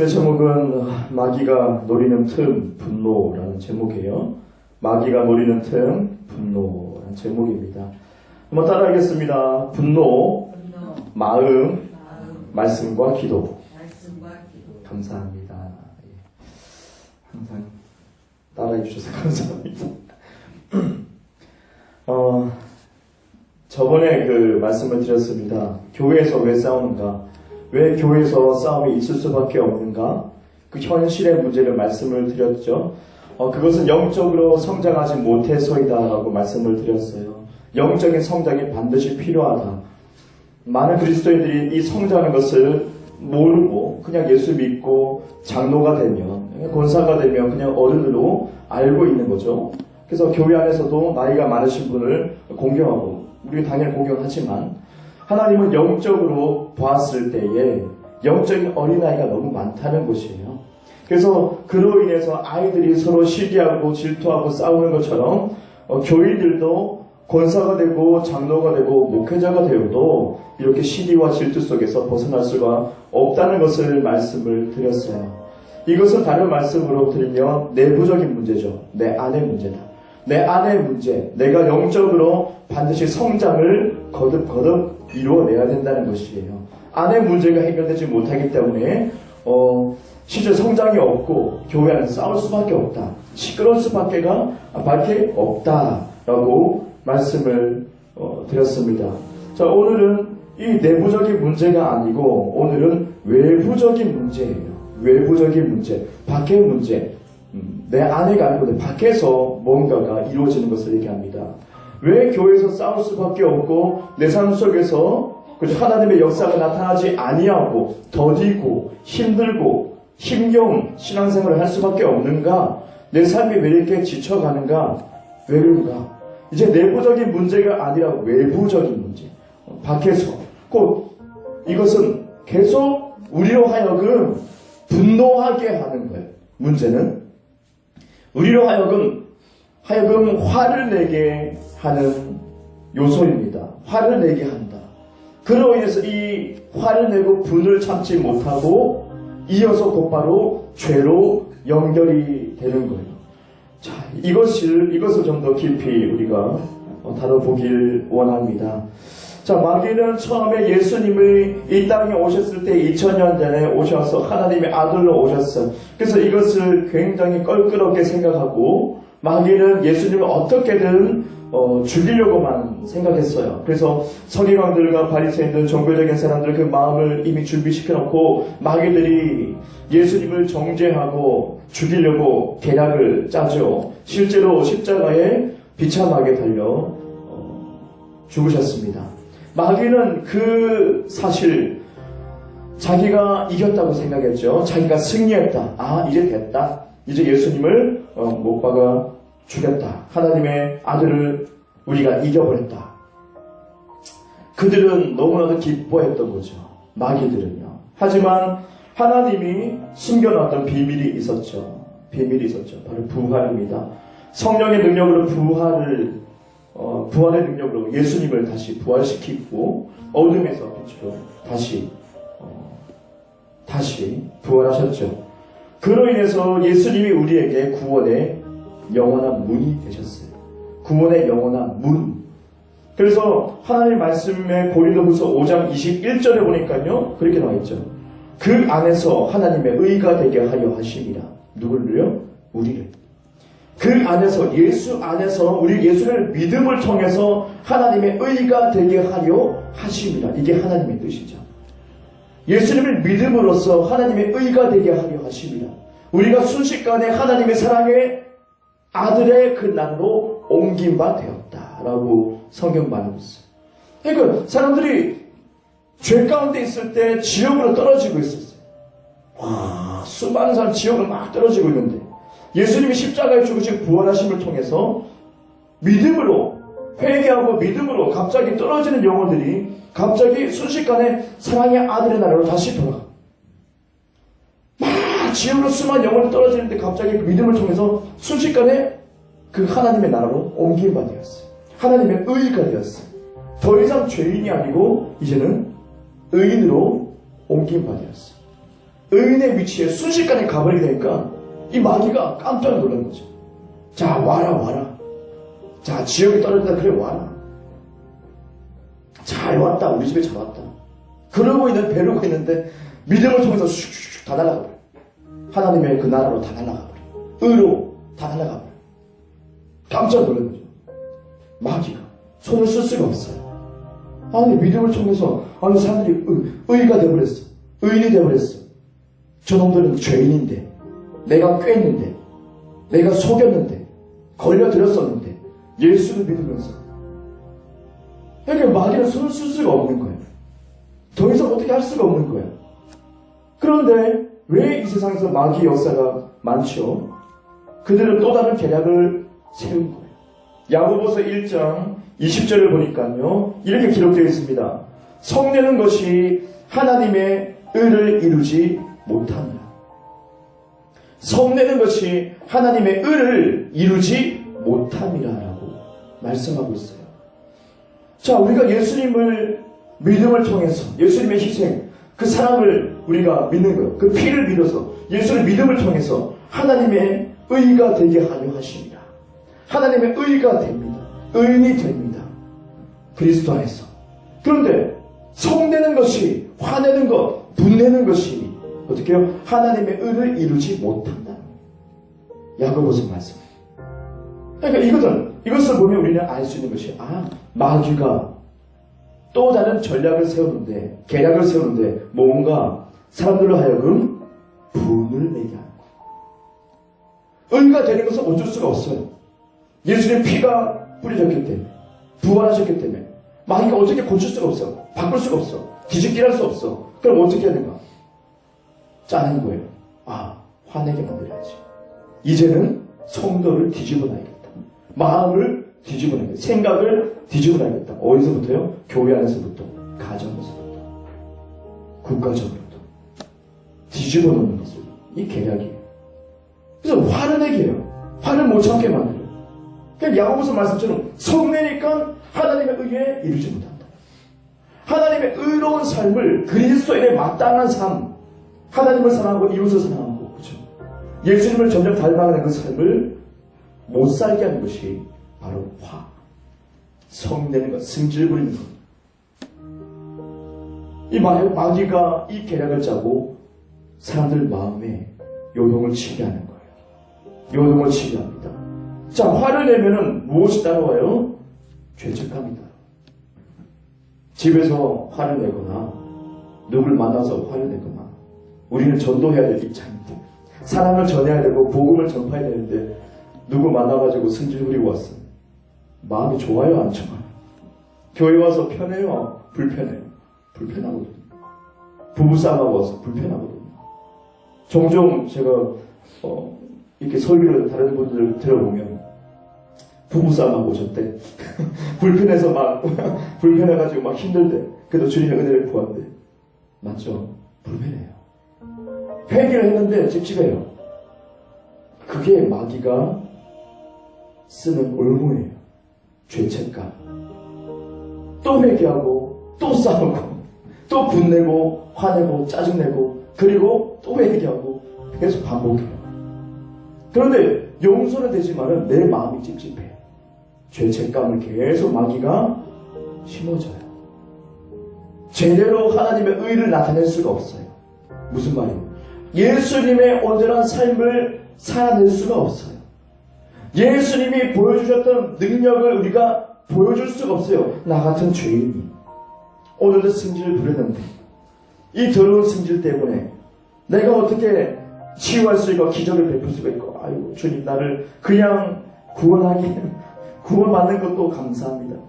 오늘 제목은 마귀가 노리는 틈 분노라는 제목이에요. 마귀가 노리는 틈 분노라는 제목입니다. 한번 따라하겠습니다. 분노, 마음, 말씀과 기도. 감사합니다. 항상 따라해 주셔서 감사합니다. 저번에 그 말씀을 드렸습니다. 교회에서 왜 싸우는가? 왜 교회에서 싸움이 있을 수밖에 없는가? 그 현실의 문제를 말씀을 드렸죠. 그것은 영적으로 성장하지 못해서이다라고 말씀을 드렸어요. 영적인 성장이 반드시 필요하다. 많은 그리스도인들이 이 성장하는 것을 모르고 그냥 예수 믿고 장로가 되면, 권사가 되면 그냥 어른으로 알고 있는 거죠. 그래서 교회 안에서도 나이가 많으신 분을 공경하고, 우리 당연히 공경하지만 하나님은 영적으로 보았을 때에 영적인 어린아이가 너무 많다는 것이에요. 그래서 그로 인해서 아이들이 서로 시기하고 질투하고 싸우는 것처럼 교인들도 권사가 되고 장로가 되고 목회자가 되어도 이렇게 시기와 질투 속에서 벗어날 수가 없다는 것을 말씀을 드렸어요. 이것은 다른 말씀으로 드리면 내부적인 문제죠. 내 안의 문제다. 내 안의 문제, 내가 영적으로 반드시 성장을 거듭 이루어내야 된다는 것이에요. 안의 문제가 해결되지 못하기 때문에 실제 성장이 없고 교회 안에서 싸울 수밖에 없다. 시끄러울 수밖에 없다라고 말씀을 드렸습니다. 자, 오늘은 이 내부적인 문제가 아니고 오늘은 외부적인 문제예요. 외부적인 문제, 밖의 문제. 내 안에가 아니고 내 밖에서 뭔가가 이루어지는 것을 얘기합니다. 왜 교회에서 싸울 수밖에 없고 내 삶 속에서 하나님의 역사가 나타나지 아니하고 더디고 힘들고 힘겨운 신앙생활을 할 수밖에 없는가? 내 삶이 왜 이렇게 지쳐가는가? 왜 그런가? 이제 내부적인 문제가 아니라 외부적인 문제. 밖에서 꼭 이것은 계속 우리로 하여금 분노하게 하는 거예요. 문제는 우리로 하여금 화를 내게 하는 요소입니다. 화를 내게 한다. 그로 인해서 이 화를 내고 분을 참지 못하고 이어서 곧바로 죄로 연결이 되는 거예요. 자, 이것을 좀 더 깊이 우리가 다뤄보길 원합니다. 자, 마귀는 처음에 예수님이 이 땅에 오셨을 때 2000년 전에 오셔서 하나님의 아들로 오셨어요. 그래서 이것을 굉장히 껄끄럽게 생각하고 마귀는 예수님을 어떻게든 죽이려고만 생각했어요. 그래서 서기관들과 바리새인들, 종교적인 사람들 그 마음을 이미 준비시켜놓고 마귀들이 예수님을 정죄하고 죽이려고 계략을 짜죠. 실제로 십자가에 비참하게 달려 죽으셨습니다. 마귀는 그 사실 자기가 이겼다고 생각했죠. 자기가 승리했다. 이제 됐다. 이제 예수님을 못 박아 죽였다. 하나님의 아들을 우리가 이겨버렸다. 그들은 너무나도 기뻐했던 거죠. 마귀들은요. 하지만 하나님이 숨겨놨던 비밀이 있었죠. 바로 부활입니다. 성령의 능력으로 부활의 능력으로 예수님을 다시 부활시키고 어둠에서 빛으로 다시 부활하셨죠. 그로 인해서 예수님이 우리에게 구원의 영원한 문이 되셨어요. 구원의 영원한 문. 그래서 하나님 말씀에 고린도후서 5장 21절에 보니까요, 그렇게 나와 있죠. 그 안에서 하나님의 의가 되게 하려 하심이라. 누구를요? 우리를. 그 안에서, 예수 안에서 우리 예수를 믿음을 통해서 하나님의 의가 되게 하려 하심이라. 이게 하나님의 뜻이죠. 예수님을 믿음으로써 하나님의 의가 되게 하려 하심이라. 우리가 순식간에 하나님의 사랑의 아들의 그 날로 옮긴 바 되었다라고 성경 말하고 있어요. 그러니까 사람들이 죄 가운데 있을 때 지옥으로 떨어지고 있었어요. 수많은 사람 지옥으로 막 떨어지고 있는데 예수님이 십자가에 죽으시고 부활하심을 통해서 믿음으로 회개하고 믿음으로 갑자기 떨어지는 영혼들이 갑자기 순식간에 사랑의 아들의 나라로 다시 돌아가. 막 지옥으로 수많은 영혼이 떨어지는데 갑자기 믿음을 통해서 순식간에 그 하나님의 나라로 옮긴 바 되었어요. 하나님의 의가 되었어요. 더 이상 죄인이 아니고 이제는 의인으로 옮긴 바 되었어요. 의인의 위치에 순식간에 가버리게 되니까 이 마귀가 깜짝 놀란 거죠. 자, 와라. 자, 지역이 떨어진다. 그래, 와라. 잘 왔다. 우리 집에 잘 왔다. 벼르고 있는데 믿음을 통해서 슉슉슉 다 날아가 버려. 하나님의 그 나라로 다 날아가 버려. 의로 다 날아가 버려. 깜짝 놀란 거죠. 마귀가 손을 쓸 수가 없어요. 아니, 믿음을 통해서 사람들이 의가 되어버렸어. 의인이 되어버렸어. 저놈들은 죄인인데, 내가 꿰는데, 내가 속였는데, 걸려들었었는데, 예수를 믿으면서. 그러니까 마귀는 손을 쓸 수가 없는 거예요. 더 이상 어떻게 할 수가 없는 거예요. 그런데 왜 이 세상에서 마귀 역사가 많죠? 그들은 또 다른 계략을 세운 거예요. 야고보서 1장 20절을 보니까요, 이렇게 기록되어 있습니다. 성내는 것이 하나님의 의를 이루지 못합니다. 성내는 것이 하나님의 의를 이루지 못함이라고 말씀하고 있어요. 자, 우리가 예수님을 믿음을 통해서 예수님의 희생, 그 사랑을 우리가 믿는 것, 그 피를 믿어서 예수를 믿음을 통해서 하나님의 의가 되게 하려 하십니다. 하나님의 의가 됩니다. 의인이 됩니다. 그리스도 안에서. 그런데 성내는 것이, 화내는 것, 분내는 것이 어떻게 해요? 하나님의 의를 이루지 못한다. 야고보서 말씀. 그러니까 이것을 보면 우리는 알 수 있는 것이, 마귀가 또 다른 전략을 세우는데, 계략을 세우는데, 뭔가 사람들로 하여금 분을 내게 하는 거예요. 의가 되는 것은 어쩔 수가 없어요. 예수님의 피가 뿌려졌기 때문에, 부활하셨기 때문에, 마귀가 어떻게 고칠 수가 없어. 바꿀 수가 없어. 뒤집기를 할 수 없어. 그럼 어떻게 해야 되는가? 짜는 거예요. 화내게 만들어야지. 이제는 성도를 뒤집어놔야겠다. 마음을 뒤집어놔야겠다. 생각을 뒤집어놔야겠다. 어디서부터요? 교회 안에서부터, 가정에서부터, 국가적으로도 뒤집어놓는 것을, 이 계략이에요. 그래서 화를 내게 해요. 화를 못 참게 만들어요. 그러니까 야고보서 말씀처럼 성내니까 하나님의 의에 이루지 못한다. 하나님의 의로운 삶을, 그리스도인의 마땅한 삶, 하나님을 사랑하고 이웃을 사랑하고, 그렇죠? 예수님을 점점 닮아가는 그 삶을 못 살게 하는 것이 바로 성내는 것, 승질 부리는 것. 이 마귀가 이 계략을 짜고 사람들 마음에 요동을 치게 하는 거예요. 요동을 치게 합니다. 자, 화를 내면은 무엇이 따라와요? 죄책감이다. 집에서 화를 내거나 누굴 만나서 화를 내거나, 우리는 전도해야 될 입장인데, 사랑을 전해야 되고 복음을 전파해야 되는데 누구 만나가지고 승질 부리고 왔어요. 마음이 좋아요, 안 좋아요? 교회 와서 편해요, 불편해요? 불편하거든요. 부부싸움하고 와서 불편하거든요. 종종 제가 이렇게 설교를 다른 분들 들어보면 부부싸움하고 오셨대. 불편해서 불편해가지고 막 힘들대. 그래도 주님의 은혜를 구한대. 맞죠? 불편해요. 회개를 했는데 찝찝해요. 그게 마귀가 쓰는 올무예요. 죄책감. 또 회개하고, 또 싸우고, 또 분내고, 화내고, 짜증내고, 그리고 또 회개하고, 계속 반복해요. 그런데 용서는 되지만은 내 마음이 찝찝해요. 죄책감을 계속 마귀가 심어줘요. 제대로 하나님의 의를 나타낼 수가 없어요. 무슨 말이에요? 예수님의 온전한 삶을 살아낼 수가 없어요. 예수님이 보여주셨던 능력을 우리가 보여줄 수가 없어요. 나 같은 죄인이 오늘도 승질을 부렸는데, 이 더러운 승질 때문에 내가 어떻게 치유할 수 있고 기적을 베풀 수가 있고, 아이고 주님, 나를 그냥 구원받는 것도 감사합니다.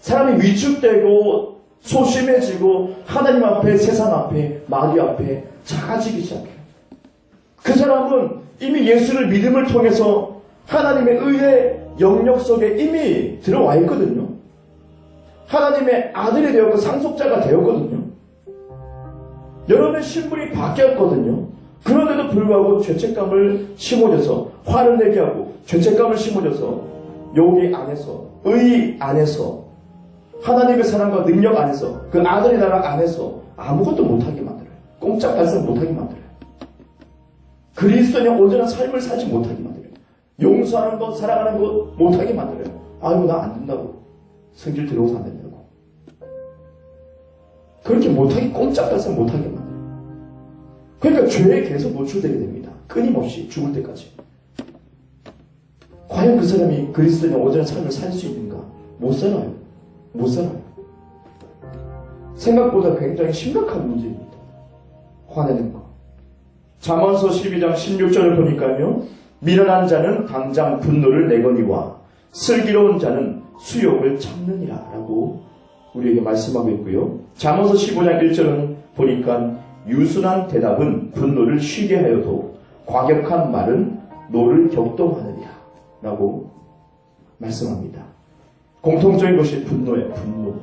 사람이 위축되고 소심해지고 하나님 앞에, 세상 앞에, 마귀 앞에 작아지기 시작해요. 그 사람은 이미 예수를 믿음을 통해서 하나님의 의의 영역 속에 이미 들어와 있거든요. 하나님의 아들이 되었고 상속자가 되었거든요. 여러분의 신분이 바뀌었거든요. 그런데도 불구하고 죄책감을 심어줘서 화를 내게 하고, 죄책감을 심어줘서 여기 안에서, 의 안에서, 하나님의 사랑과 능력 안에서, 그 아들의 나라 안에서 아무것도 못하게 만들어요. 꼼짝 달싹 못하게 만들어요. 그리스도인의 온전한 삶을 살지 못하게 만들어요. 용서하는 것, 사랑하는 것 못하게 만들어요. 아유, 나 안 된다고. 성질 들어오서 안 된다고. 그렇게 못하게, 꼼짝달싹 못하게 만들어요. 그러니까 죄에 계속 노출되게 됩니다. 끊임없이 죽을 때까지. 과연 그 사람이 그리스도인의 온전한 삶을 살 수 있는가? 못 살아요. 못 살아요. 생각보다 굉장히 심각한 문제입니다. 화내는 거. 잠언서 12장 16절을 보니까요. 미련한 자는 당장 분노를 내거니와 슬기로운 자는 수욕을 참느니라 라고 우리에게 말씀하고 있고요. 잠언서 15장 1절은 보니까 유순한 대답은 분노를 쉬게 하여도 과격한 말은 노를 격동하느니라 라고 말씀합니다. 공통적인 것이 분노예요. 분노.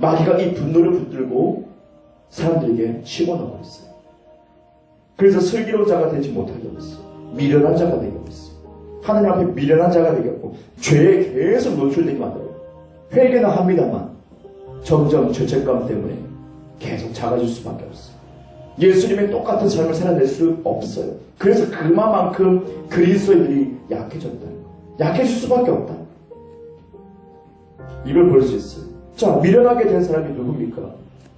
마귀가 이 분노를 붙들고 사람들에게 집어넣고 있어요. 그래서 슬기로운 자가 되지 못하게 하고 있어요. 미련한 자가 되게 하고 있어요. 하나님 앞에 미련한 자가 되게 하고 죄에 계속 노출되게 만들어요. 회개는 합니다만 점점 죄책감 때문에 계속 작아질 수밖에 없어요. 예수님의 똑같은 삶을 살아낼 수 없어요. 그래서 그만큼 그리스도인들이 약해졌다는 거예요. 약해질 수밖에 없다. 이걸 볼 수 있어요. 자, 미련하게 된 사람이 누굽니까?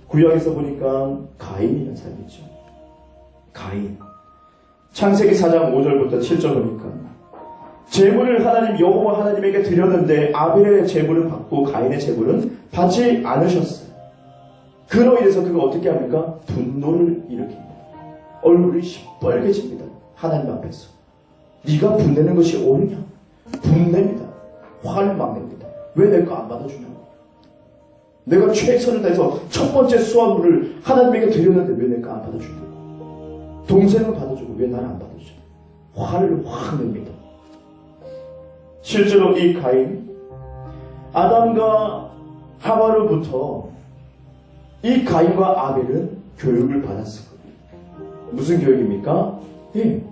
구약에서 보니까 가인이라는 사람이죠. 가인. 창세기 4장 5절부터 7절 보니까 제물을 하나님 여호와 하나님에게 드렸는데 아벨의 제물을 받고 가인의 제물은 받지 않으셨어요. 그로 인해서 그가 어떻게 합니까? 분노를 일으킵니다. 얼굴이 시뻘개집니다. 하나님 앞에서. 네가 분내는 것이 옳으냐? 분냅니다. 화를 막 냅니다. 왜 내 거 안 받아주냐고. 내가 최선을 다해서 첫 번째 수확물을 하나님에게 드렸는데 왜 내 거 안 받아주냐고. 동생은 받아주고 왜 나를 안 받아주냐. 화를 확 냅니다. 실제로 이 가인, 아담과 하와로부터 이 가인과 아벨은 교육을 받았을 거예요. 무슨 교육입니까? 예.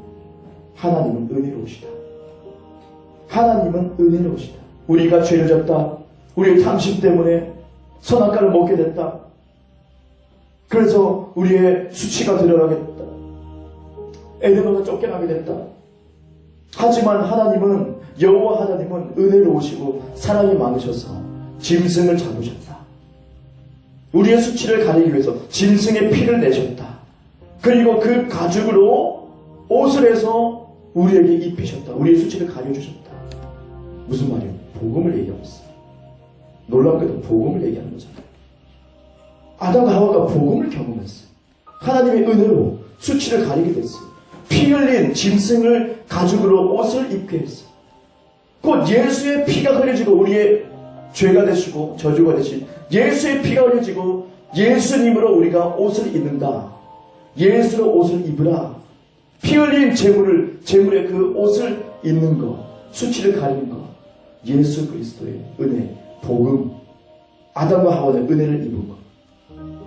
하나님은 은혜로우시다. 하나님은 은혜로우시다. 우리가 죄를 졌다. 우리의 탐심 때문에 선악과를 먹게 됐다. 그래서 우리의 수치가 드러나게 됐다. 에덴으로 쫓겨나게 됐다. 하지만 하나님은 여호와 하나님은 은혜로우시고 사랑이 많으셔서 짐승을 잡으셨다. 우리의 수치를 가리기 위해서 짐승의 피를 내셨다. 그리고 그 가죽으로 옷을 해서 우리에게 입히셨다. 우리의 수치를 가려주셨다. 무슨 말이에요? 복음을 얘기하고 있어요. 놀랍게도 복음을 얘기하는 거잖아요. 아담과 하와가 복음을 경험했어요. 하나님의 은혜로 수치를 가리게 됐어요. 피 흘린 짐승을 가죽으로 옷을 입게 했어요. 곧 예수의 피가 흘려지고 우리의 죄가 되시고 저주가 되신 예수의 피가 흘려지고 예수님으로 우리가 옷을 입는다. 예수로 옷을 입으라. 피 흘린 제물의 그 옷을 입는 것, 수치를 가리는 것, 예수 그리스도의 은혜, 복음, 아담과 하와의 은혜를 입은 것.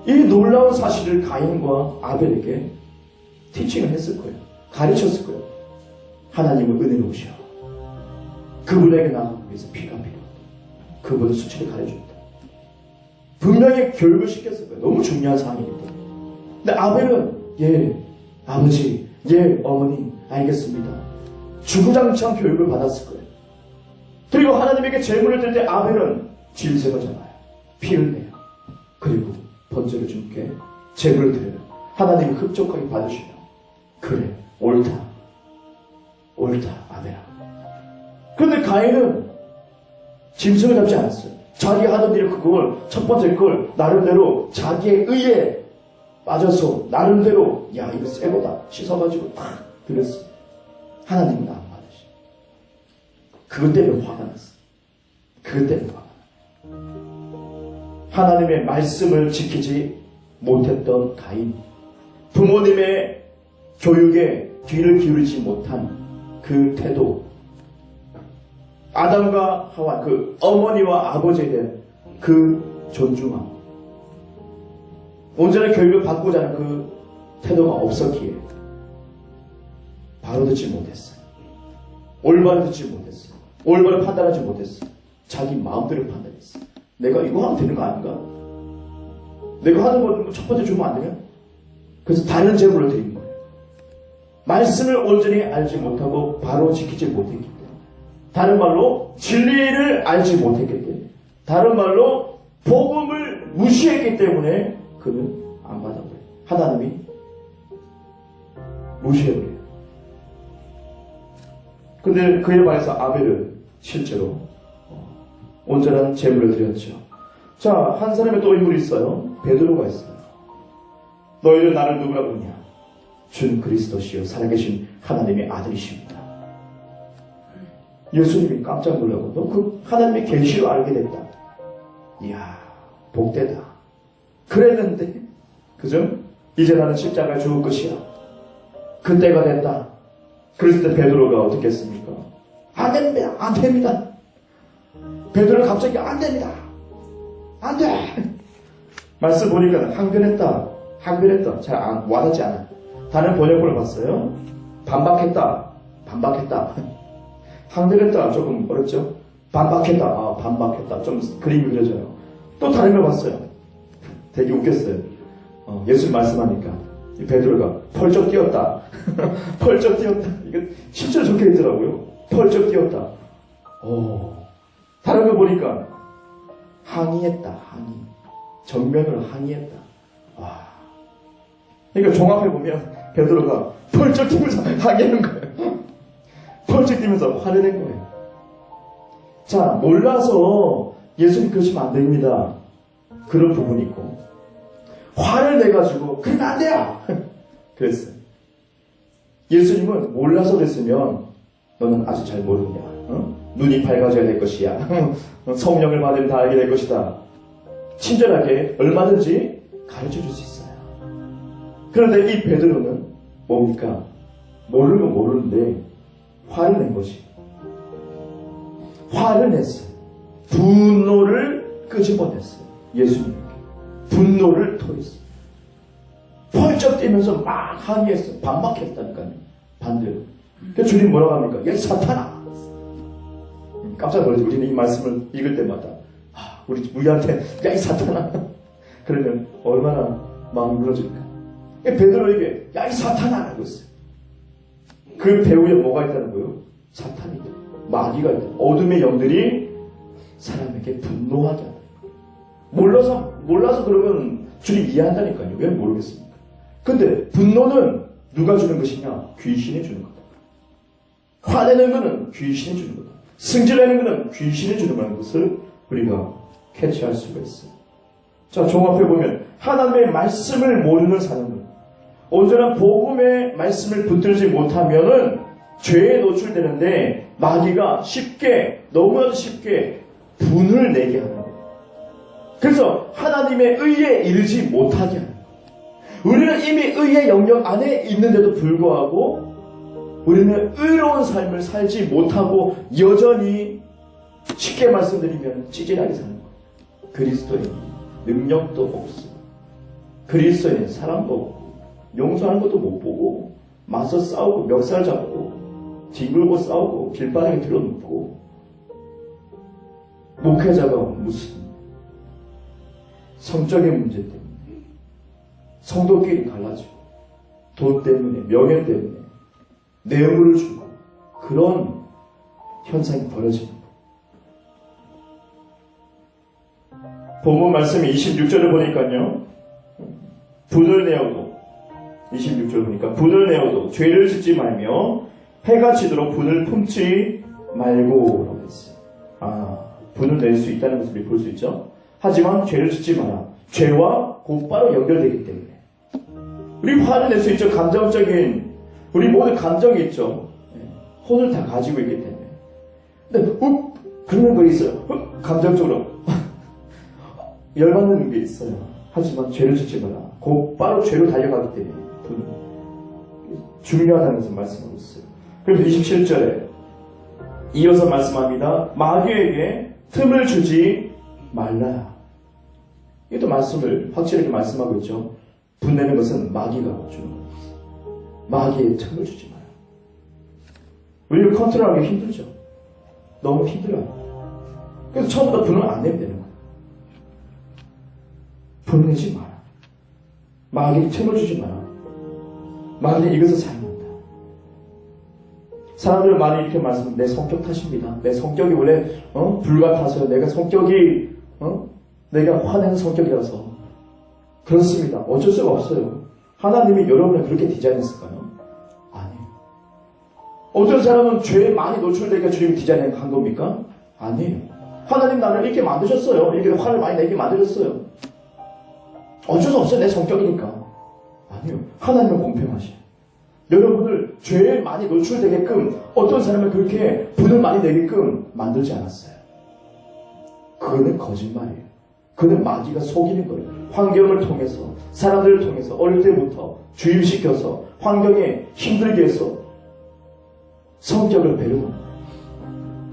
이 놀라운 사실을 가인과 아벨에게 티칭을 했을 거예요. 가르쳤을 거예요. 하나님은 은혜로우셔. 그분에게 나가기 위해서 피가 필요하다. 그분은 수치를 가려준다. 분명히 교육을 시켰을 거예요. 너무 중요한 사항입니다. 근데 아벨은 예 아버지, 예 어머니 알겠습니다. 주구장창 교육을 받았을 거예요. 그리고 하나님에게 제물을 드릴 때 아벨은 짐승을 잡아요. 피를 내요. 그리고 번제를 주님께 제물을 드려요. 하나님이 흡족하게 받으시며 그래 옳다 아벨아. 그런데 가인은 짐승을 잡지 않았어요. 자기 하던 일을 그걸 첫 번째 걸 나름대로 자기의 의에 빠져서 나름대로 야 이거 새 거다 씻어가지고 탁 드렸어. 하나님은 안 받으시. 그것 때문에 화가 났어. 그것 때문에 화가 났어. 하나님의 말씀을 지키지 못했던 가인, 부모님의 교육에 귀를 기울이지 못한 그 태도, 아담과 하와 그 어머니와 아버지에 대한 그 존중함, 온전한 교육을 받고자 하는 그 태도가 없었기에 바로 듣지 못했어요. 올바로 듣지 못했어요. 올바로 판단하지 못했어요. 자기 마음대로 판단했어요. 내가 이거 하면 되는 거 아닌가? 내가 하는 거 첫 번째 주면 안 되냐? 그래서 다른 제물을 드린 거예요. 말씀을 온전히 알지 못하고 바로 지키지 못했기 때문에. 다른 말로 진리를 알지 못했기 때문에. 다른 말로 복음을 무시했기 때문에 그는 안 받아버려요. 하나님이 무시해버려요. 근데 그에 반해서 아벨은 실제로 온전한 제물을 드렸죠. 자, 한 사람의 또 인물이 있어요. 베드로가 있어요. 너희는 나를 누구라 부르냐? 준 그리스도시요 살아계신 하나님의 아들이십니다. 예수님이 깜짝 놀라고 너 그 하나님의 계시로 알게 됐다. 이야, 복되다. 그랬는데 그죠? 이제 나는 십자가에 죽을 것이야. 그때가 됐다. 그랬을 때 베드로가 어떻게 했습니까? 안 됩니다. 안 됩니다. 베드로가 갑자기 안 됩니다. 안 돼. 말씀 보니까 항변했다. 항변했다. 잘 와닿지 않아. 다른 번역본을 봤어요. 반박했다. 반박했다. 항변했다. 조금 어렵죠? 반박했다. 아, 반박했다. 좀 그림이 그려져요. 또 다른 걸 봤어요. 되게 웃겼어요. 예수님 말씀하니까 이 베드로가 펄쩍 뛰었다. 펄쩍 뛰었다. 이거 진짜 좋게 있더라고요. 펄쩍 뛰었다. 다른 거 보니까 항의했다. 항의. 정면으로 항의했다. 와. 그러니까 종합해보면 베드로가 펄쩍 뛰면서 항의하는 거예요. 펄쩍 뛰면서 화를 낸 거예요. 자, 몰라서 예수님 그러시면 안 됩니다. 그런 부분이 있고 화를 내가지고 그러면 안 돼요. 그랬어요. 예수님은 몰라서 그랬으면 너는 아주 잘 모르냐. 눈이 밝아져야 될 것이야. 성령을 받으면 다 알게 될 것이다. 친절하게 얼마든지 가르쳐줄 수 있어요. 그런데 이 베드로는 뭡니까? 모르는 건 모르는데 화를 낸 것이. 화를 냈어요. 분노를 끄집어냈어요. 예수님에게. 분노를 토했어요. 펄쩍 뛰면서 막 항의했어요. 반박했다니까요. 반대로. 그래서 주님 뭐라고 합니까? 야, 사탄아! 깜짝 놀라죠. 우리는 이 말씀을 읽을 때마다 우리한테 야, 이 사탄아! 그러면 얼마나 마음이 무너질까? 베드로에게 야, 이 사탄아! 라고 했어요. 그 배후에 뭐가 있다는 거예요? 사탄이 있다. 마귀가 있다. 어둠의 영들이 사람에게 분노하게 한다. 몰라서 그러면 주님 이해한다니까요. 왜 모르겠습니까? 근데 분노는 누가 주는 것이냐? 귀신이 주는 거다. 화내는 것은 귀신이 주는 거다. 승질내는 것은 귀신이 주는 거라는 것을 우리가 캐치할 수가 있어요. 자, 종합해보면 하나님의 말씀을 모르는 사람은 온전한 복음의 말씀을 붙들지 못하면은 죄에 노출되는데 마귀가 너무나도 쉽게 분을 내게 하는 거예요. 그래서 하나님의 의에 이르지 못하게 하는 거예요. 우리는 이미 의의 영역 안에 있는데도 불구하고 우리는 의로운 삶을 살지 못하고 여전히 쉽게 말씀드리면 찌질하게 사는 거예요. 그리스도인 능력도 없어. 그리스도인 사랑도 없고 용서하는 것도 못 보고 맞서 싸우고 멱살 잡고 뒹굴고 싸우고 길바닥에 들어눕고 목회자가 무슨 성적인 문제 때문에 성도끼리 갈라지고 돈 때문에 명예 때문에 뇌물을 주고 그런 현상이 벌어지는 거예요. 본문 말씀이 26절을 보니까요. 분을 내어도 26절 보니까 분을 내어도 죄를 짓지 말며 해가 지도록 분을 품지 말고 라고 했어요. 분을 낼 수 있다는 것을 우리 볼 수 있죠. 하지만 죄를 짓지 마라. 죄와 곧바로 연결되기 때문에 우리 화를 낼 수 있죠. 감정적인 우리 모두 감정이 있죠. 혼을 다 가지고 있기 때문에. 근데 그런 거 있어요. 감정적으로 열받는 게 있어요. 하지만 죄를 짓지 마라. 곧바로 죄로 달려가기 때문에 분은 중요하다는 것을 말씀하고 있어요. 그래서 27절에 이어서 말씀합니다. 마귀에게 틈을 주지 말라. 이것도 말씀을 확실하게 말씀하고 있죠. 분내는 것은 마귀가 주는 거예요. 마귀의 틈을 주지 마라. 우리를 컨트롤하기 힘들죠. 너무 힘들어요. 그래서 처음부터 분을 안 내면 되는 거예요. 분내지 마라. 마귀의 틈을 주지 마라. 마귀는 이것을 사용한다. 사람들은 많이 이렇게 말씀합니다. 내 성격 탓입니다. 내 성격이 원래 불같아서요. 내가 성격이 내가 화내는 성격이라서 그렇습니다. 어쩔 수가 없어요. 하나님이 여러분을 그렇게 디자인했을까요? 아니에요. 어떤 사람은 죄에 많이 노출되니까 주님이 디자인한 겁니까? 아니에요. 하나님 나를 이렇게 만드셨어요. 이렇게 화를 많이 내게 만들었어요. 어쩔 수 없어요. 내 성격이니까. 아니요. 하나님은 공평하시요. 여러분을 죄에 많이 노출되게끔 어떤 사람을 그렇게 분을 많이 내게끔 만들지 않았어요. 그거는 거짓말이에요. 그는 마귀가 속이는 거예요. 환경을 통해서, 사람들을 통해서 어릴 때부터 주입시켜서 환경에 힘들게 해서 성격을 배려고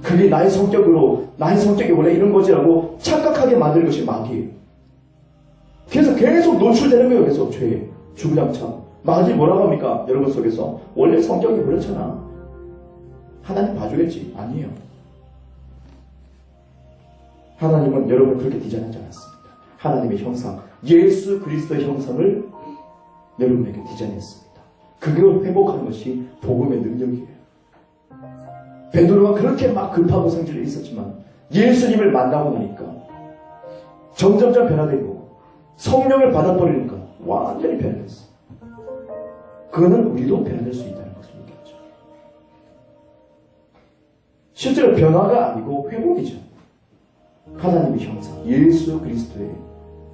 그게 나의 성격으로 나의 성격이 원래 이런 거지라고 착각하게 만드는 것이 마귀예요. 그래서 계속 노출되는 거예요. 계속 죄에 주구장창. 마귀 뭐라고 합니까? 여러분 속에서 원래 성격이 그렇잖아. 하나님 봐주겠지. 아니에요. 하나님은 여러분을 그렇게 디자인하지 않았습니다. 하나님의 형상, 예수 그리스도의 형상을 여러분에게 디자인했습니다. 그걸 회복하는 것이 복음의 능력이에요. 베드로가 그렇게 막 급하고 성질이 있었지만 예수님을 만나고 나니까 점점점 변화되고 성령을 받아버리니까 완전히 변화됐어. 그거는 우리도 변화될 수 있다는 것을 얘기하죠. 실제로 변화가 아니고 회복이죠. 하나님의 형상, 예수 그리스도의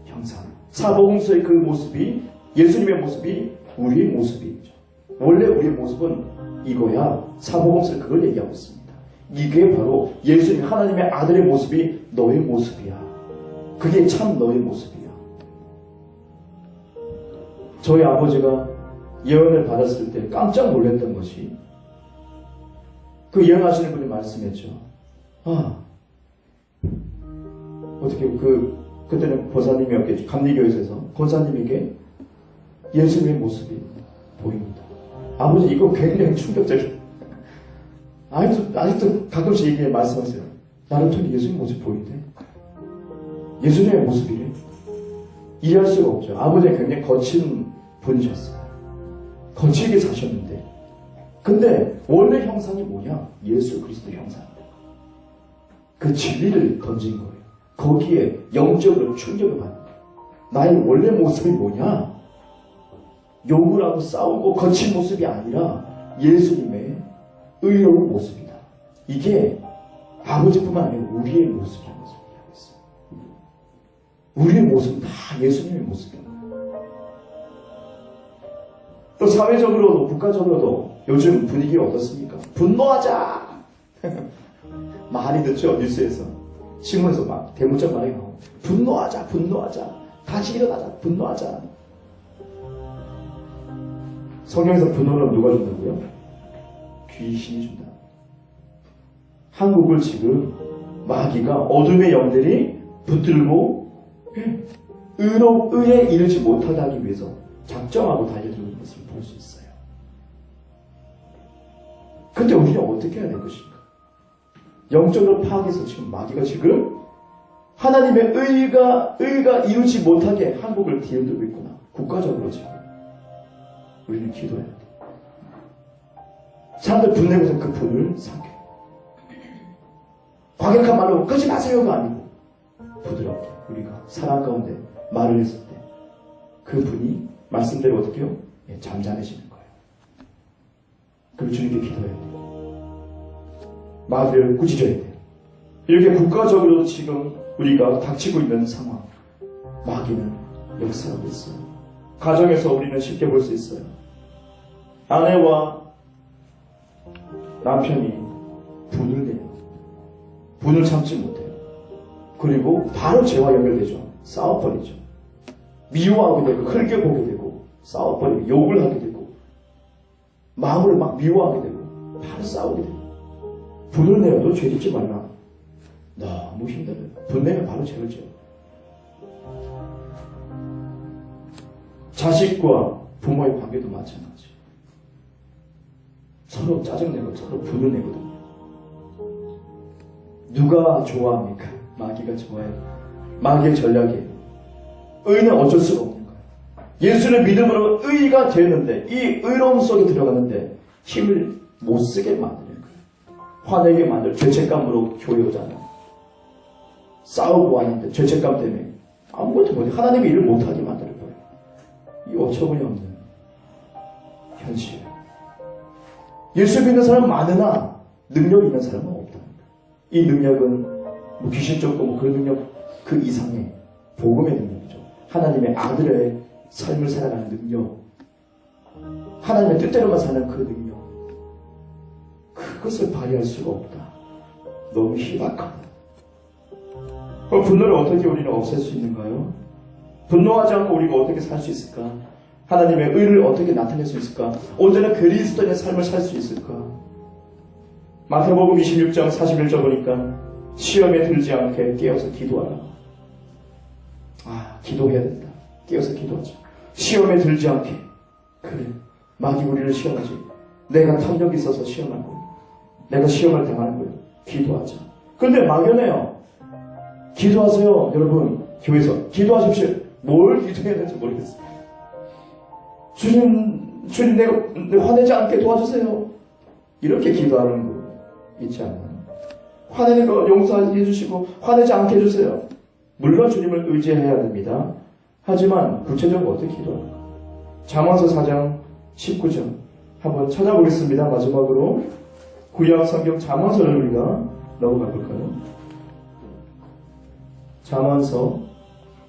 형상. 사복음서의 그 모습이, 예수님의 모습이 우리의 모습이죠. 원래 우리의 모습은 이거야. 사복음서는 그걸 얘기하고 있습니다. 이게 바로 예수님, 하나님의 아들의 모습이 너의 모습이야. 그게 참 너의 모습이야. 저희 아버지가 예언을 받았을 때 깜짝 놀랐던 것이 그 예언하시는 분이 말씀했죠. 어떻게 그때는 보사님이었겠죠. 감리교회에서 권사님에게 예수님의 모습이 보입니다. 아버지 이거 굉장히 충격적이에요. 아직도 가끔씩 얘기해 말씀하세요. 나를 통해 예수님 모습이 보이대. 예수님의 모습이래. 이해할 수가 없죠. 아버지가 굉장히 거친 분이셨어요. 거칠게 사셨는데 근데 원래 형상이 뭐냐? 예수 그리스도 형상입니다. 그 진리를 던진 거예요. 거기에 영적으로 충격을 받는 거예요. 나의 원래 모습이 뭐냐? 욕을 하고 싸우고 거친 모습이 아니라 예수님의 의로운 모습이다. 이게 아버지뿐만 아니라 우리의 모습이라는 것을 얘기하고 있어요. 우리의 모습은 다 예수님의 모습입니다. 또 사회적으로도 국가적으로도 요즘 분위기가 어떻습니까? 분노하자! 많이 듣죠? 뉴스에서. 신문에서 막 대문짝 많이 나오고 분노하자! 분노하자! 다시 일어나자! 분노하자! 성경에서 분노를 누가 준다고요? 귀신이 준다. 한국을 지금 마귀가 어둠의 영들이 붙들고 의에 이르지 못하게 하기 위해서 작정하고 달려들고 있는 것을 볼 수 있어요. 근데 우리는 어떻게 해야 될 것인가? 영적으로 파악해서 지금 마귀가 지금 하나님의 의가 이루지 못하게 한국을 뒤흔들고 있구나. 국가적으로 지금 우리는 기도해야 돼. 사람들 분내고서 그 분을 삼켜. 과격한 말로 끄지 마세요가 아니고 부드럽게 우리가 사랑 가운데 말을 했을 때 그 분이 말씀대로 어떻게 해요? 잠잠해지는 거예요. 그리고 주님께 기도해야 돼요. 마귀를 꾸짖어야 돼요. 이렇게 국가적으로 지금 우리가 닥치고 있는 상황, 마귀는 역사하고 있어요. 가정에서 우리는 쉽게 볼 수 있어요. 아내와 남편이 분을 내요. 분을 참지 못해요. 그리고 바로 죄와 연결되죠. 싸워버리죠. 미워하게 되고 흘겨보게 되고 싸워버리고 욕을 하게 되고 마음을 막 미워하게 되고 바로 싸우게 되고 분을 내어도 죄 짓지 말라. 너무 힘들어요. 분 내면 바로 죄를 지어요. 자식과 부모의 관계도 마찬가지. 서로 짜증내고 서로 분을 내거든요. 누가 좋아합니까? 마귀가 좋아해요. 마귀의 전략이에요. 의는 어쩔 수가 없는 거예요. 예수를 믿음으로 의가 되는데 이 의로움 속에 들어가는데 힘을 못 쓰게 만드는 거예요. 화내게 만들 죄책감으로 교회 오잖아요. 싸우고 왔는데 죄책감 때문에 아무것도 못해. 하나님의 일을 못하게 만드는 거예요. 이 어처구니 없는 현실. 예수 믿는 사람은 많으나 능력 있는 사람은 없다는 거예요. 이 능력은 뭐 귀신 쫓고 뭐 그런 능력 그 이상의 복음의 능력이죠. 하나님의 아들의 삶을 살아가는 능력, 하나님의 뜻대로만 사는 그 능력, 그것을 발휘할 수가 없다. 너무 희박하다. 분노를 어떻게 우리는 없앨 수 있는가요? 분노하지 않고 우리가 어떻게 살 수 있을까? 하나님의 의를 어떻게 나타낼 수 있을까? 온전한 그리스도인의 삶을 살 수 있을까? 마태복음 26장 41절 보니까 시험에 들지 않게 깨어서 기도하라. 기도해야 된다. 깨어서 기도하자. 시험에 들지 않게. 그래. 마귀 우리를 시험하지. 내가 탐욕이 있어서 시험한 거야. 내가 시험을 당하는 거야. 기도하자. 근데 막연해요. 기도하세요. 여러분, 교회에서 기도하십시오. 뭘 기도해야 될지 모르겠어요. 주님 내가 화내지 않게 도와주세요. 이렇게 기도하는 거 있지 않나요? 화내는 거 용서해 주시고 화내지 않게 해주세요. 물론 주님을 의지해야 됩니다. 하지만 구체적으로 어떻게 기도할까? 잠언서 4장 19절 한번 찾아보겠습니다. 마지막으로 구약 성경 잠언서를 우리가 넘어가 볼까요? 잠언서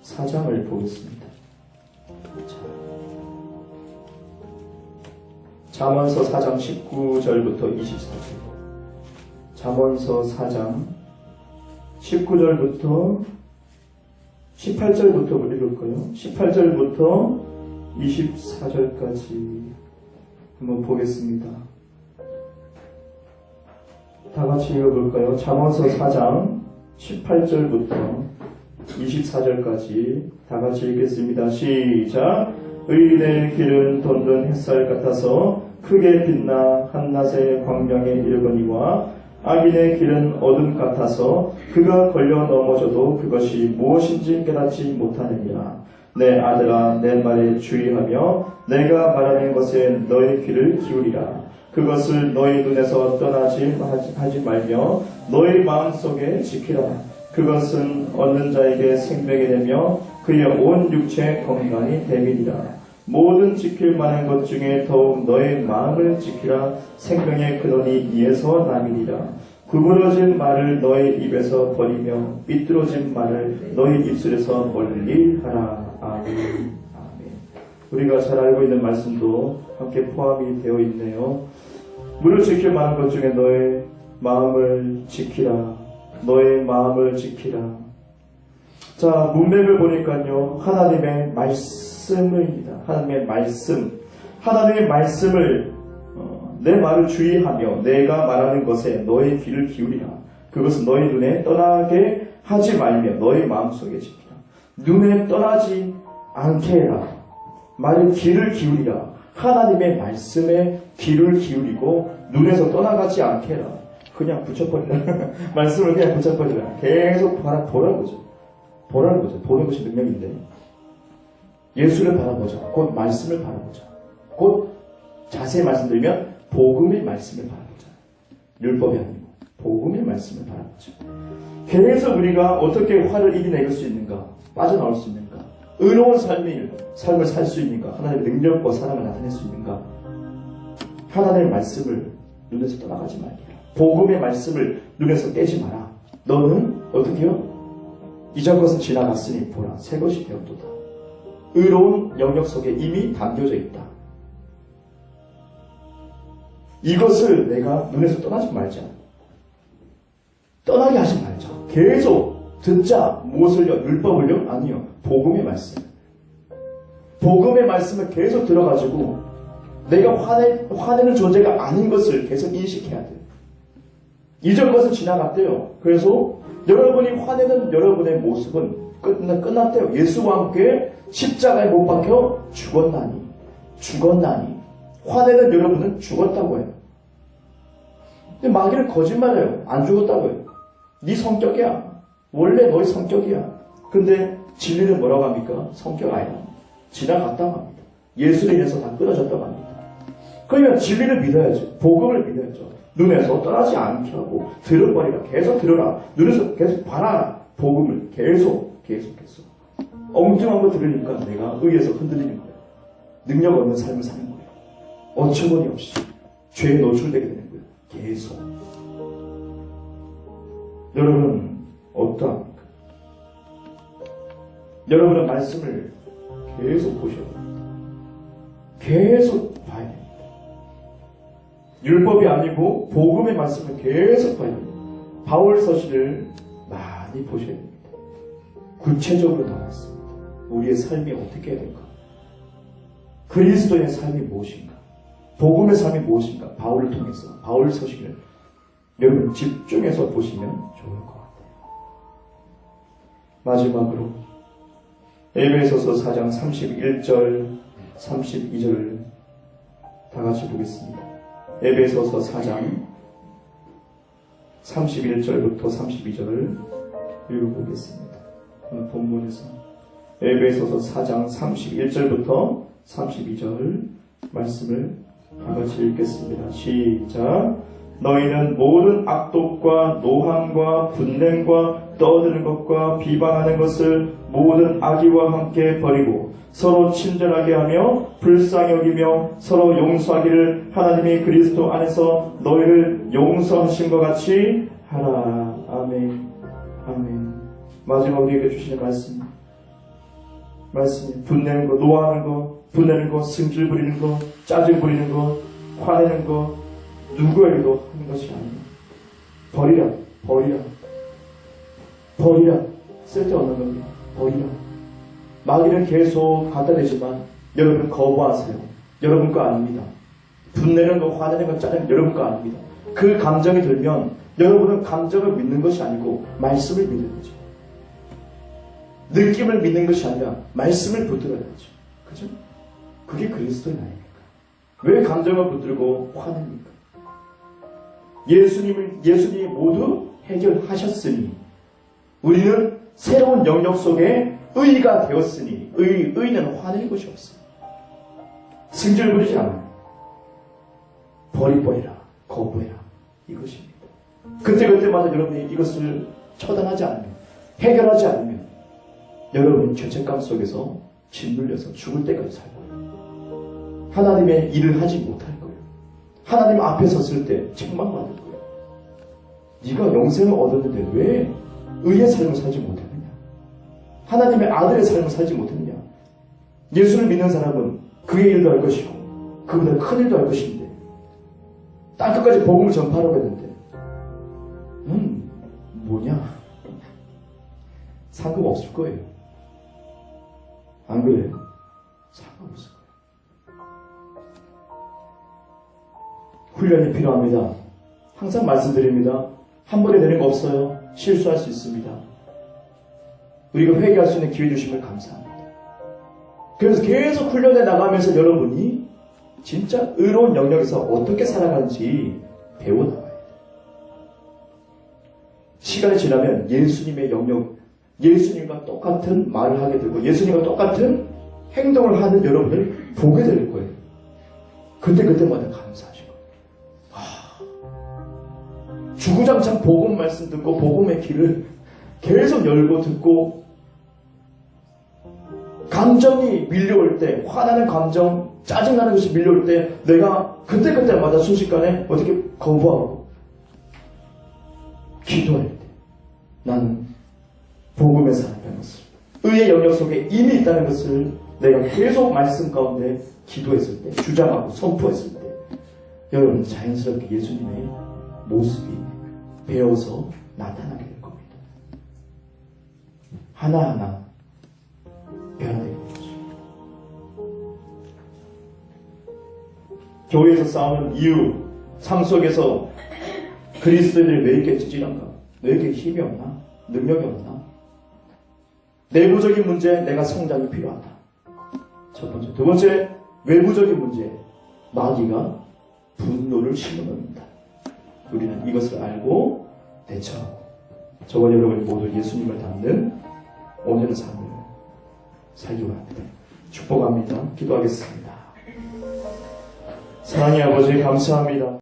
4장을 보겠습니다. 잠언서 4장 19절부터 24절. 잠언서 4장 19절부터 18절부터 읽을까요? 18절부터 24절까지 한번 보겠습니다. 다 같이 읽어볼까요? 잠언서 4장 18절부터 24절까지 다 같이 읽겠습니다. 시작! 의인의 길은 돋는 햇살 같아서 크게 빛나 한낮의 광명에 이르거니와 악인의 길은 어둠 같아서 그가 걸려 넘어져도 그것이 무엇인지 깨닫지 못하느니라. 내 아들아 내 말에 주의하며 내가 말하는 것에 너의 귀를 기울이라. 그것을 너희 눈에서 떠나지 하지 말며 너희 마음속에 지키라. 그것은 얻는 자에게 생명이 되며 그의 온 육체 건강이 됨이니라. 모든 지킬 만한 것 중에 더욱 너의 마음을 지키라. 생명의 근원이 이에서 남이니라. 구부러진 말을 너의 입에서 버리며 삐뚤어진 말을 너의 입술에서 멀리 하라. 아멘. 아멘. 우리가 잘 알고 있는 말씀도 함께 포함이 되어 있네요. 물을 지킬 만한 것 중에 너의 마음을 지키라. 너의 마음을 지키라. 자, 문맥을 보니까요, 하나님의 말씀입니다. 하나님의 말씀. 하나님의 말씀을, 내 말을 주의하며 내가 말하는 것에 너의 귀를 기울이라. 그것은 너희 눈에 떠나게 하지 말며 너의 마음속에 지키라. 눈에 떠나지 않게 해라. 말에 귀를 기울이라. 하나님의 말씀에 귀를 기울이고 눈에서 떠나가지 않게 해라. 그냥 붙여버리라. 말씀을 그냥 붙여버리라. 계속 보라는 거죠. 보라는 거죠. 보는 것이 능력인데. 예수를 바라보자. 곧 말씀을 바라보자. 곧 자세히 말씀드리면 복음의 말씀을 바라보자. 율법이 아니고 복음의 말씀을 바라보자. 계속 우리가 어떻게 화를 이겨낼 수 있는가? 빠져나올 수 있는가? 의로운 삶을 살 수 있는가? 하나님의 능력과 사랑을 나타낼 수 있는가? 하나님의 말씀을 눈에서 떠나가지 말라. 복음의 말씀을 눈에서 떼지 마라. 너는 어떻게 해요? 이전 것은 지나갔으니 보라, 새 것이 되었도다. 의로운 영역 속에 이미 담겨져 있다. 이것을 내가 눈에서 떠나지 말자. 떠나게 하지 말자. 계속 듣자. 무엇을요? 율법을요? 아니요. 복음의 말씀. 복음의 말씀을 계속 들어가지고 내가 화내는 존재가 아닌 것을 계속 인식해야 돼요. 이전 것은 지나갔대요. 그래서 여러분이 화내는 여러분의 모습은 끝났대요. 예수와 함께 십자가에 못 박혀 죽었나니. 화내는 여러분은 죽었다고 해요. 근데 마귀는 거짓말해요. 안 죽었다고 해요. 네 성격이야. 원래 너의 성격이야. 근데 진리는 뭐라고 합니까? 성격 아니야. 지나갔다고 합니다. 예수로 인해서 다 끊어졌다고 합니다. 그러면 진리를 믿어야죠. 복음을 믿어야죠. 눈에서 떠나지 않게 하고 들어버리라. 계속 들어라. 눈에서 계속 봐라. 복음을 계속. 엉뚱한 거 들으니까 내가 의에서 흔들리는 거예요. 능력 없는 삶을 사는 거예요. 어처구니 없이 죄에 노출되게 되는 거예요. 계속. 여러분 어떠합니까? 여러분은 말씀을 계속 보셔야 됩니다. 계속 봐야 됩니다. 율법이 아니고 복음의 말씀을 계속 봐야 됩니다. 바울 서신을 많이 보셔야 됩니다. 구체적으로 나왔습니다. 우리의 삶이 어떻게 해야 될까? 그리스도의 삶이 무엇인가? 복음의 삶이 무엇인가? 바울을 통해서 바울 서신을 여러분 집중해서 보시면 좋을 것 같아요. 마지막으로 에베소서 4장 31절 32절을 다 같이 보겠습니다. 에베소서 4장 31절부터 32절을 읽어보겠습니다. 오늘 본문에서 에베소서 4장 31절부터 32절 말씀을 다 같이 읽겠습니다. 시작. 너희는 모든 악독과 노함과 분냄과 떠드는 것과 비방하는 것을 모든 악의와 함께 버리고 서로 친절하게 하며 불쌍히 여기며 서로 용서하기를 하나님이 그리스도 안에서 너희를 용서하신 것 같이 하라. 아멘. 아멘. 마지막 우리에게 주시는 말씀이 분내는 거, 노하는 거, 분내는 거, 승질 부리는 거, 짜증 부리는 거, 화내는 거, 누구에게도 하는 것이 아니에요. 버리라. 쓸데없는 겁니다. 버리라. 마귀는 계속 갖다 대지만 여러분 거부하세요. 여러분 거 아닙니다. 분내는 거, 화내는 거, 짜증 여러분 거 아닙니다. 그 감정이 들면 여러분은 감정을 믿는 것이 아니고 말씀을 믿는 거죠. 느낌을 믿는 것이 아니라 말씀을 붙들어야죠. 그죠? 그게 그리스도의 나이입니까? 왜 감정을 붙들고 화냅니까? 예수님이 모두 해결하셨으니 우리는 새로운 영역 속에 의가 되었으니 의는 화낼 것이 없어요. 승질 부리지 않아요. 버리라. 거부해라. 이것입니다. 그때마다 여러분이 이것을 처단하지 않으면 해결하지 않으면 여러분은 죄책감 속에서 짓눌려서 죽을 때까지 살 거예요. 하나님의 일을 하지 못할 거예요. 하나님 앞에 섰을 때 책망받을 거예요. 네가 영생을 얻었는데 왜 의의 삶을 살지 못했느냐? 하나님의 아들의 삶을 살지 못했느냐? 예수를 믿는 사람은 그의 일도 할 것이고 그보다 큰 일도 할 것인데 땅끝까지 복음을 전파하라고 했는데 뭐냐? 상관없을 거예요. 안 그래요? 상관없을 거예요. 훈련이 필요합니다. 항상 말씀드립니다. 한 번에 되는 거 없어요. 실수할 수 있습니다. 우리가 회개할 수 있는 기회 주심을 감사합니다. 그래서 계속 훈련해 나가면서 여러분이 진짜 의로운 영역에서 어떻게 살아가는지 배워나가야 돼요. 시간이 지나면 예수님의 영역, 예수님과 똑같은 말을 하게 되고 예수님과 똑같은 행동을 하는 여러분을 보게 될 거예요. 그때마다 감사하실 거예요. 주구장창 복음 말씀 듣고 복음의 길을 계속 열고 듣고 감정이 밀려올 때, 화나는 감정, 짜증나는 것이 밀려올 때 내가 그때마다 순식간에 어떻게 거부하고 기도할 때 나는 복음의 사람이라는 것을, 의의 영역 속에 이미 있다는 것을 내가 계속 말씀 가운데 기도했을 때, 주장하고 선포했을 때 여러분 자연스럽게 예수님의 모습이 배워서 나타나게 될 겁니다. 하나하나 변화되는 거죠. 교회에서 싸우는 이유, 삶 속에서 그리스도인들이 왜 이렇게 찌질한가? 왜 이렇게 힘이 없나? 능력이 없나? 내부적인 문제, 내가 성장이 필요하다. 첫 번째. 두 번째, 외부적인 문제, 마귀가 분노를 심어놓는다. 우리는 이것을 알고 대처하고 저와 여러분이 모두 예수님을 닮는 온전한 삶을 살기로 합니다. 축복합니다. 기도하겠습니다. 사랑의 아버지 감사합니다.